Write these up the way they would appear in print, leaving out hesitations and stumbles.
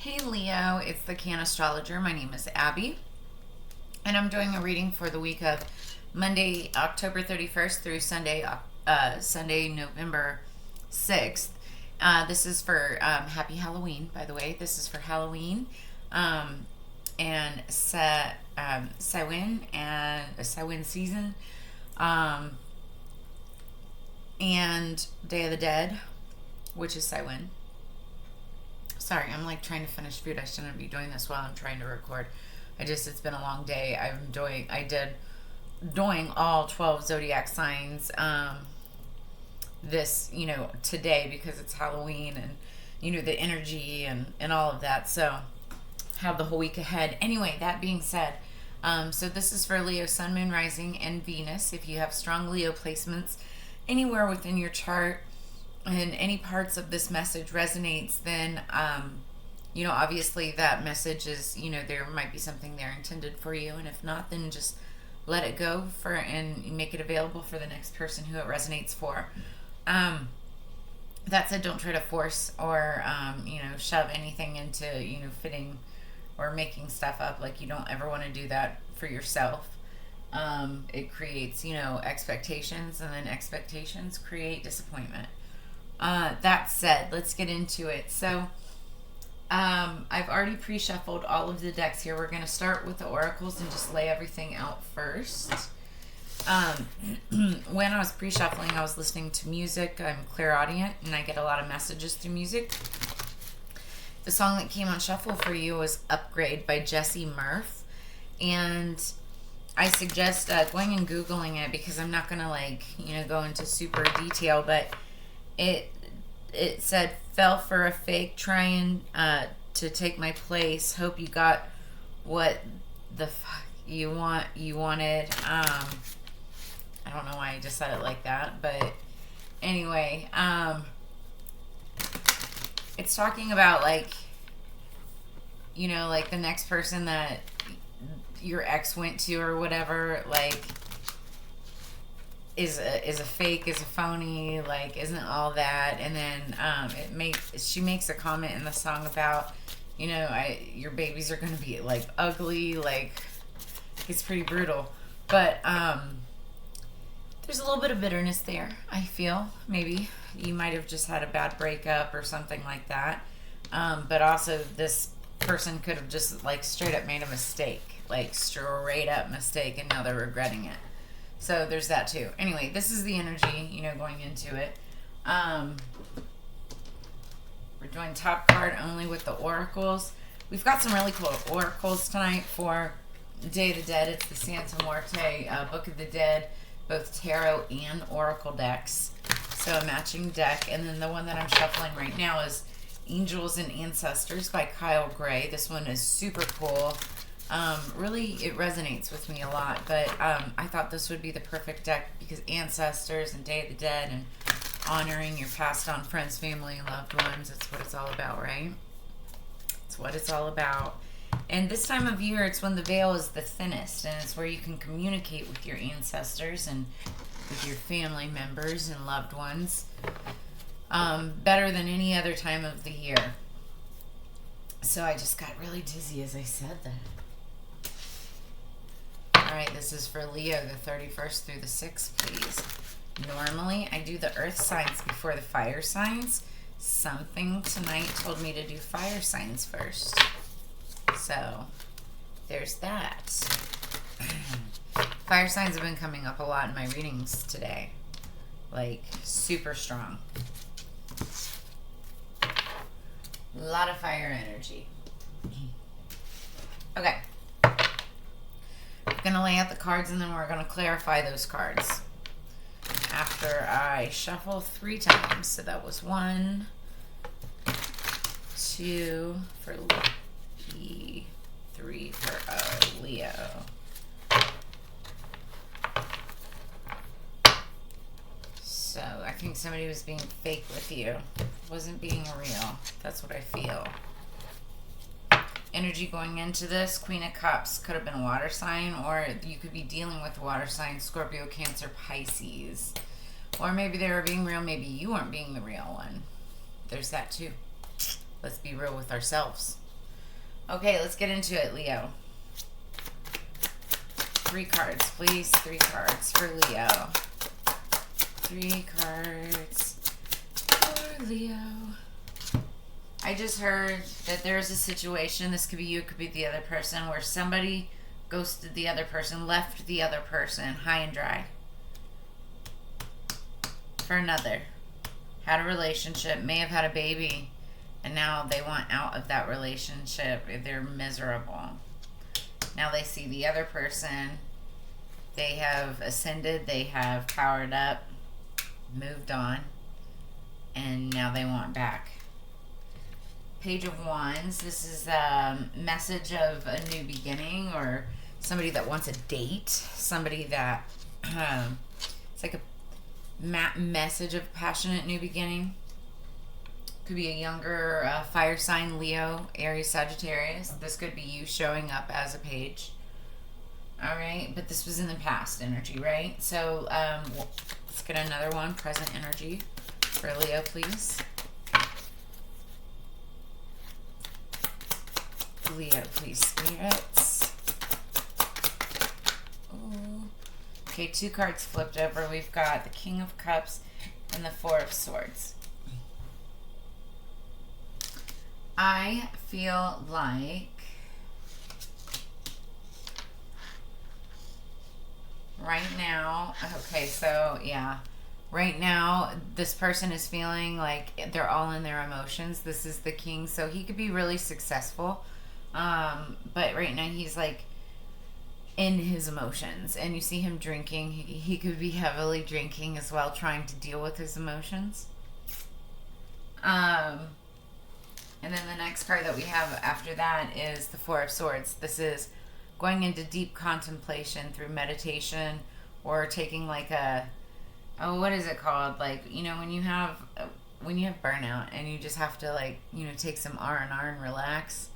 Hey Leo, it's the Cannastrologer. My name is Abby, and I'm doing a reading for the week of Monday, October 31st through Sunday, November 6th. This is for Happy Halloween, by the way. This is for Halloween, and Samhain season, and Day of the Dead, which is Samhain. Sorry, I'm like trying to finish food. I shouldn't be doing this while I'm trying to record. It's been a long day. I did doing all 12 zodiac signs this, today because it's Halloween and, the energy and all of that. So have the whole week ahead. Anyway, that being said, so this is for Leo, Sun, Moon, Rising, and Venus. If you have strong Leo placements anywhere within your chart, and any parts of this message resonates, then obviously that message is, there might be something there intended for you, and if not, then just let it go and make it available for the next person who it resonates for. That said, don't try to force or shove anything into fitting or making stuff up. Like, you don't ever want to do that for yourself. It creates expectations, and then expectations create disappointment. That said, let's get into it. So, I've already pre-shuffled all of the decks here. We're going to start with the oracles and just lay everything out first. When I was pre-shuffling, I was listening to music. I'm clairaudient, and I get a lot of messages through music. The song that came on shuffle for you was Upgrade by Jesse Murph. And I suggest going and Googling it, because I'm not going to, go into super detail, but it said, fell for a fake, trying to take my place, hope you got what the fuck you wanted. I don't know why I just said it like that, but anyway, it's talking about like the next person that your ex went to or whatever, like is a fake, is a phony, like isn't all that. And then she makes a comment in the song about your babies are going to be like ugly, like it's pretty brutal, but there's a little bit of bitterness there. I feel maybe you might have just had a bad breakup or something like that, but also this person could have just like straight up made a mistake, and now they're regretting it. So there's that too. Anyway, this is the energy, going into it. We're doing top card only with the oracles. We've got some really cool oracles tonight for Day of the Dead. It's the Santa Muerte Book of the Dead, both tarot and oracle decks. So a matching deck. And then the one that I'm shuffling right now is Angels and Ancestors by Kyle Gray. This one is super cool. Really, it resonates with me a lot, but I thought this would be the perfect deck because ancestors and Day of the Dead and honoring your passed on friends, family, and loved ones, that's what it's all about, right? It's what it's all about. And this time of year, it's when the veil is the thinnest, and it's where you can communicate with your ancestors and with your family members and loved ones better than any other time of the year. So I just got really dizzy as I said that. Alright, this is for Leo, the 31st through the 6th, please. Normally, I do the earth signs before the fire signs. Something tonight told me to do fire signs first. So, there's that. Fire signs have been coming up a lot in my readings today. Like, super strong. A lot of fire energy. Okay. I'm going to lay out the cards, and then we're going to clarify those cards after I shuffle 3 times. So that was 1, 2 for Lee, 3 for Leo. So I think somebody was being fake with you. Wasn't being real. That's what I feel. Energy going into this, Queen of Cups could have been a water sign, or you could be dealing with water signs, Scorpio, Cancer, Pisces. Or maybe they were being real, maybe you weren't being the real one. There's that too. Let's be real with ourselves. Okay, let's get into it, Leo. 3 cards, please. 3 cards for Leo. 3 cards for Leo. I just heard that there's a situation, this could be you, it could be the other person, where somebody ghosted the other person, left the other person high and dry for another. Had a relationship, may have had a baby, and now they want out of that relationship. They're miserable. Now they see the other person. They have ascended, they have powered up, moved on, and now they want back. Page of Wands. This is a message of a new beginning, or somebody that wants a date. Somebody that it's like a message of passionate new beginning. Could be a younger fire sign, Leo, Aries, Sagittarius. This could be you showing up as a page. All right, but this was in the past energy, right? So let's get another one. Present energy for Leo, please. Leo, please, spirits. Ooh. Okay, 2 cards flipped over. We've got the King of Cups and the 4 of Swords. I feel like right now, okay, so yeah, right now this person is feeling like they're all in their emotions. This is the King, so he could be really successful, but right now he's like in his emotions, and you see him drinking. He could be heavily drinking as well, trying to deal with his emotions. And then the next card that we have after that is the 4 of Swords. This is going into deep contemplation through meditation, or taking like a, oh, what is it called? Like, you know, when you have burnout and you just have to, like, you know, take some R&R and relax.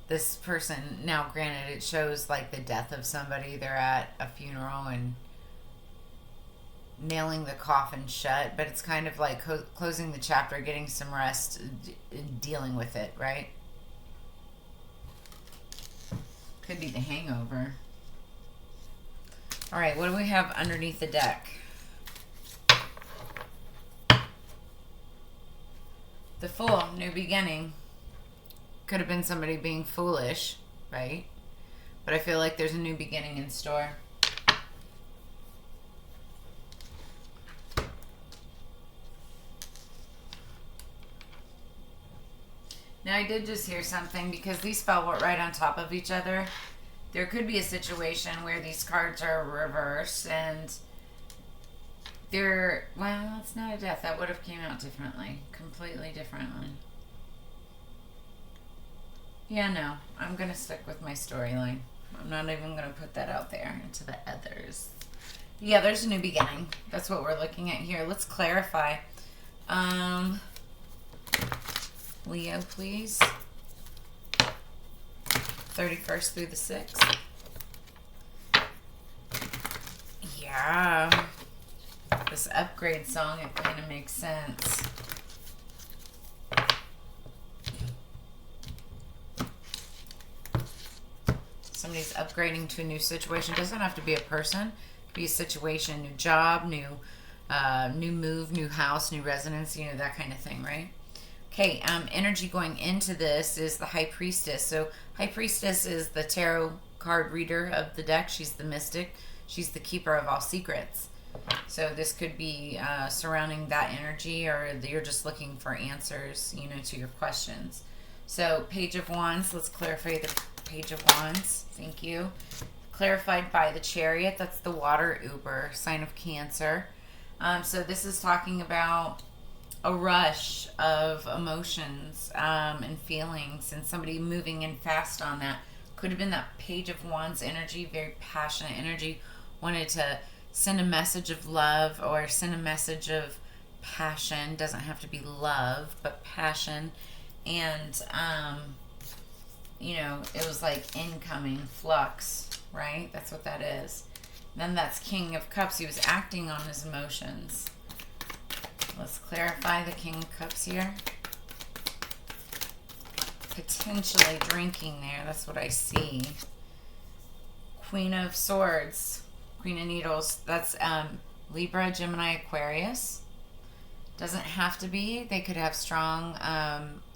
This person, now granted, it shows like the death of somebody. They're at a funeral and nailing the coffin shut, but it's kind of like closing the chapter, getting some rest, dealing with it, right? Could be the hangover. All right, what do we have underneath the deck? The Fool, new beginning. Could have been somebody being foolish, right? But I feel like there's a new beginning in store. Now, I did just hear something, because these fell right on top of each other. There could be a situation where these cards are reversed, and they're, well, it's not a death. That would have came out differently. Completely differently. Yeah, no. I'm going to stick with my storyline. I'm not even going to put that out there into the others. Yeah, there's a new beginning. That's what we're looking at here. Let's clarify. Leo, please. 31st through the 6th. Yeah. This upgrade song, it kind of makes sense. Somebody's upgrading to a new situation. It doesn't have to be a person. It could be a situation, new job, new move, new house, new residence, you know, that kind of thing, right? Okay, energy going into this is the High Priestess. So High Priestess is the tarot card reader of the deck. She's the mystic. She's the keeper of all secrets. So this could be surrounding that energy, or you're just looking for answers, you know, to your questions. So Page of Wands, let's clarify the Page of Wands. Thank you. Clarified by the Chariot. That's the water Uber, sign of Cancer. So this is talking about a rush of emotions and feelings, and somebody moving in fast on that. Could have been that Page of Wands energy, very passionate energy, wanted to send a message of love or send a message of passion. Doesn't have to be love, but passion. And you know, it was like incoming flux, right? That's what that is. Then that's King of Cups. He was acting on his emotions. Let's clarify the King of Cups here. potentially drinking there. That's what I see. Queen of Swords, Queen of Needles. That's Libra, Gemini, Aquarius. Doesn't have to be. They could have strong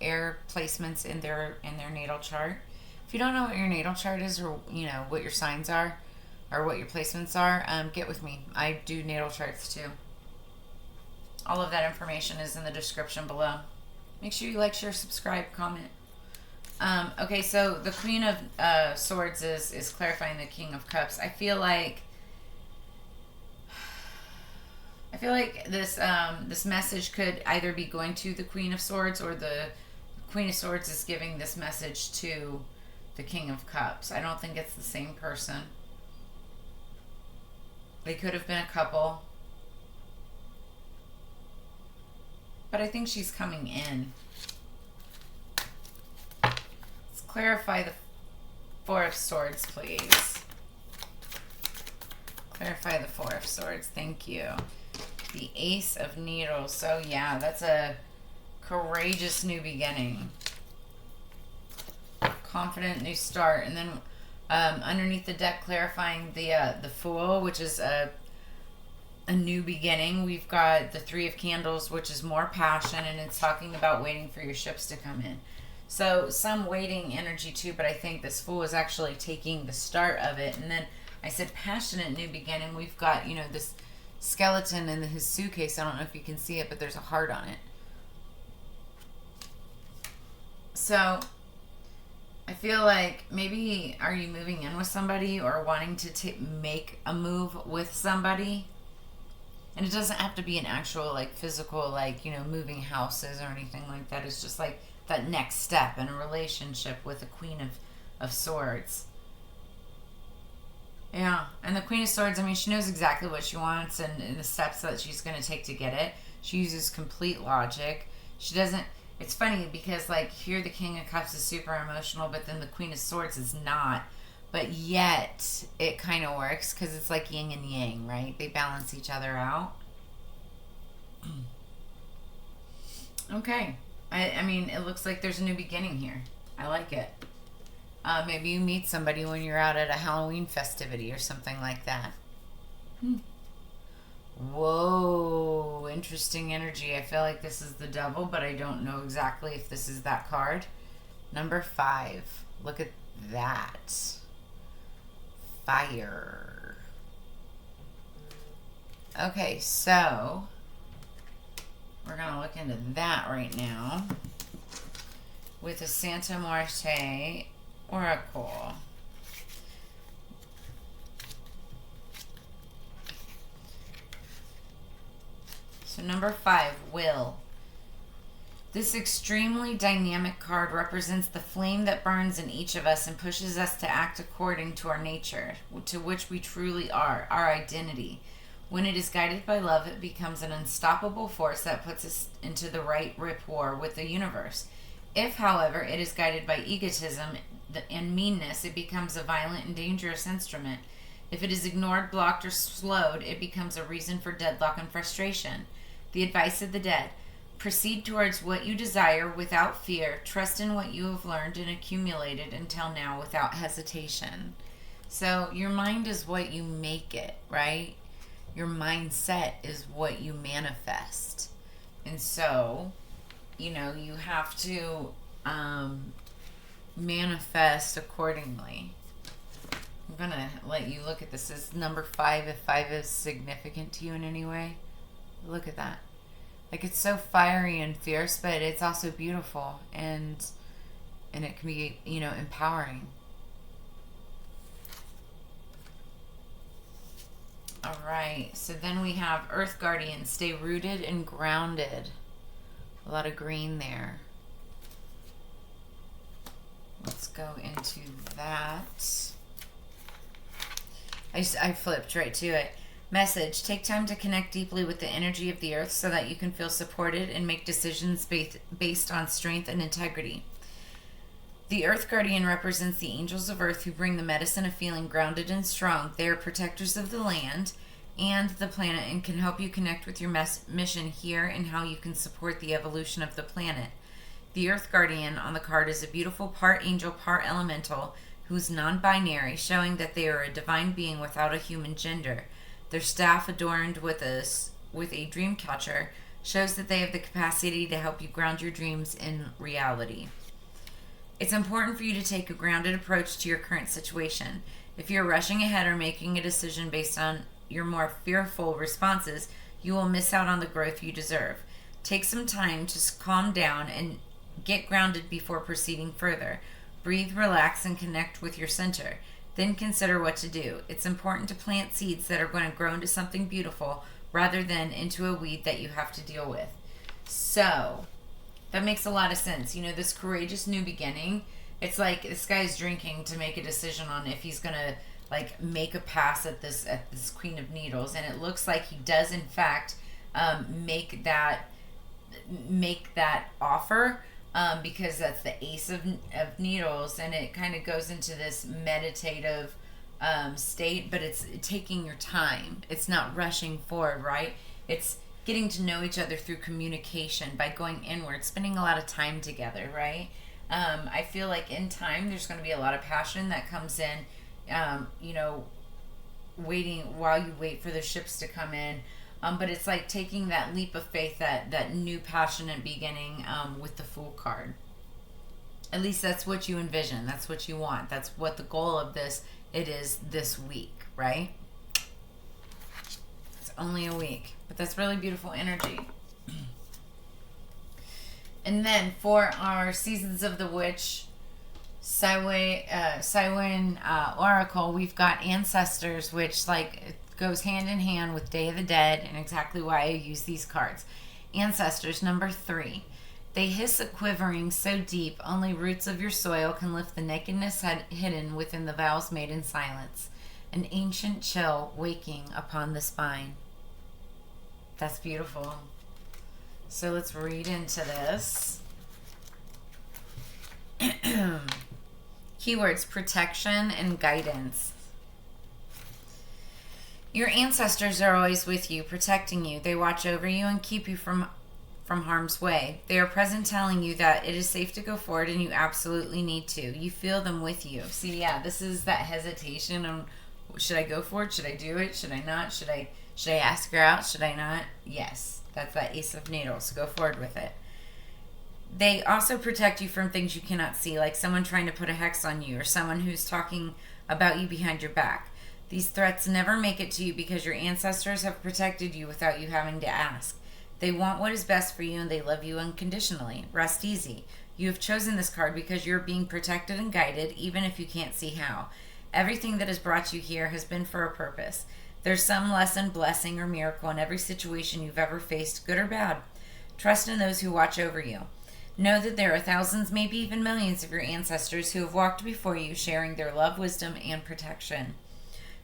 air placements in their natal chart. If you don't know what your natal chart is, or what your signs are, or what your placements are, get with me. I do natal charts too. All of that information is in the description below. Make sure you like, share, subscribe, comment. Okay, so the Queen of Swords is clarifying the King of Cups. I feel like this message could either be going to the Queen of Swords, or the Queen of Swords is giving this message to the King of Cups. I don't think it's the same person. They could have been a couple. But I think she's coming in. Let's clarify the Four of Swords, please. Clarify the Four of Swords. Thank you. The Ace of Needles. So yeah, that's a courageous new beginning. Confident new start. And then underneath the deck, clarifying the Fool, which is a new beginning. We've got the Three of Candles, which is more passion, and it's talking about waiting for your ships to come in. So some waiting energy too, but I think this Fool is actually taking the start of it. And then I said passionate new beginning. We've got, this skeleton in his suitcase. I don't know if you can see it, but there's a heart on it. So I feel like maybe are you moving in with somebody, or wanting to make a move with somebody? And it doesn't have to be an actual physical moving houses or anything like that. It's just like that next step in a relationship with the Queen of Swords. Yeah, and the Queen of Swords, she knows exactly what she wants and the steps that she's going to take to get it. She uses complete logic. She doesn't... It's funny because, here the King of Cups is super emotional, but then the Queen of Swords is not. But yet, it kind of works because it's like yin and yang, right? They balance each other out. Okay. It looks like there's a new beginning here. I like it. Maybe you meet somebody when you're out at a Halloween festivity or something like that. Whoa, interesting energy. I feel like this is the Devil, but I don't know exactly if this is that card. Number 5. Look at that. Fire. Okay, so we're going to look into that right now with the Santa Muerte Oracle. So number 5, Will. This extremely dynamic card represents the flame that burns in each of us and pushes us to act according to our nature, to which we truly are, our identity. When it is guided by love, it becomes an unstoppable force that puts us into the right rapport with the universe. If, however, it is guided by egotism and meanness, it becomes a violent and dangerous instrument. If it is ignored, blocked, or slowed, it becomes a reason for deadlock and frustration. The advice of the dead: proceed towards what you desire without fear. Trust in what you have learned and accumulated until now without hesitation. So your mind is what you make it, right? Your mindset is what you manifest. And so, you have to manifest accordingly. I'm going to let you look at this as number 5, if 5 is significant to you in any way. Look at that. It's so fiery and fierce, but it's also beautiful, and it can be, empowering. All right, so then we have Earth Guardian. Stay rooted and grounded. A lot of green there. Let's go into that. I flipped right to it. Message: take time to connect deeply with the energy of the earth so that you can feel supported and make decisions based on strength and integrity. The Earth Guardian represents the angels of Earth who bring the medicine of feeling grounded and strong. They are protectors of the land and the planet and can help you connect with your mission here and how you can support the evolution of the planet. The Earth Guardian on the card is a beautiful part angel, part elemental, who's non-binary, showing that they are a divine being without a human gender. Their staff, adorned with a dream catcher, shows that they have the capacity to help you ground your dreams in reality. It's important for you to take a grounded approach to your current situation. If you're rushing ahead or making a decision based on your more fearful responses, you will miss out on the growth you deserve. Take some time to calm down and get grounded before proceeding further. Breathe, relax, and connect with your center. Then consider what to do. It's important to plant seeds that are going to grow into something beautiful rather than into a weed that you have to deal with. So, that makes a lot of sense. This courageous new beginning, it's like this guy's drinking to make a decision on if he's going to make a pass at this Queen of Needles, and it looks like he does in fact make that offer, because that's the Ace of Needles, and it kind of goes into this meditative state, but it's taking your time. It's not rushing forward, right? It's getting to know each other through communication by going inward, spending a lot of time together, right? I feel like in time there's going to be a lot of passion that comes in, waiting while you wait for the ships to come in. But it's like taking that leap of faith, that new passionate beginning with the Fool card. At least that's what you envision. That's what you want. That's what the goal of this is this week, right? It's only a week, but that's really beautiful energy. And then for our Seasons of the Witch Samhain Oracle, we've got Ancestors, which goes hand in hand with Day of the Dead, and exactly why I use these cards. Ancestors, number 3. They hiss a quivering so deep, only roots of your soil can lift the nakedness hidden within the vows made in silence. An ancient chill waking upon the spine. That's beautiful. So let's read into this. Keywords: protection and guidance. Your ancestors are always with you, protecting you. They watch over you and keep you from harm's way. They are present, telling you that it is safe to go forward and you absolutely need to. You feel them with you. See, yeah, this is that hesitation on, should I go for it? Should I do it? Should I not? Should I ask her out? Should I not? Yes, that's that Ace of Needles. Go forward with it. They also protect you from things you cannot see, like someone trying to put a hex on you or someone who's talking about you behind your back. These threats never make it to you because your ancestors have protected you without you having to ask. They want what is best for you and they love you unconditionally. Rest easy. You have chosen this card because you're being protected and guided, even if you can't see how. Everything that has brought you here has been for a purpose. There's some lesson, blessing, or miracle in every situation you've ever faced, good or bad. Trust in those who watch over you. Know that there are thousands, maybe even millions of your ancestors who have walked before you, sharing their love, wisdom, and protection.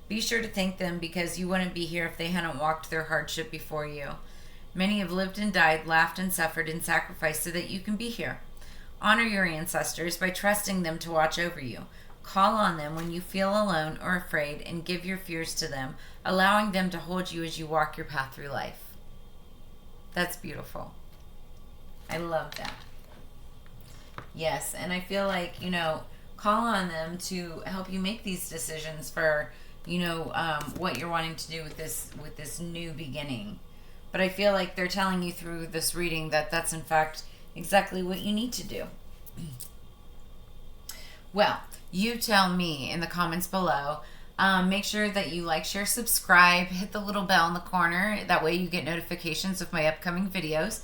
Be sure to thank them because you wouldn't be here if they hadn't walked their hardship before you. Many have lived and died, laughed and suffered and sacrificed so that you can be here. Honor your ancestors by trusting them to watch over you. Call on them when you feel alone or afraid and give your fears to them, allowing them to hold you as you walk your path through life. That's beautiful. I love that. Yes, and I feel like, call on them to help you make these decisions for what you're wanting to do with this new beginning. But I feel like they're telling you through this reading that that's in fact exactly what you need to do. Well, you tell me in the comments below. Make sure that you like, share, subscribe, hit the little bell in the corner. That way you get notifications of my upcoming videos.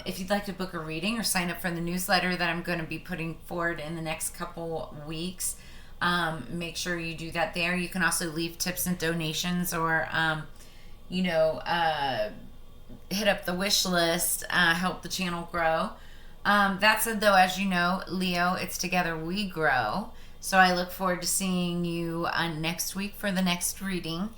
If you'd like to book a reading or sign up for the newsletter that I'm going to be putting forward in the next couple weeks, make sure you do that there. You can also leave tips and donations or, hit up the wish list, help the channel grow. That said, though, as you know, Leo, it's together we grow. So I look forward to seeing you next week for the next reading.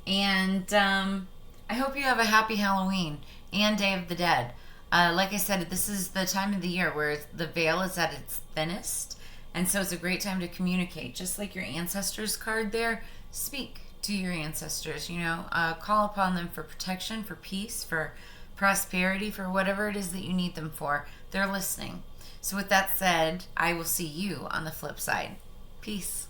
And I hope you have a happy Halloween and Day of the Dead. Like I said, this is the time of the year where the veil is at its thinnest. And so it's a great time to communicate. Just like your ancestors card there, speak to your ancestors, call upon them for protection, for peace, for prosperity, for whatever it is that you need them for. They're listening. So with that said, I will see you on the flip side. Peace.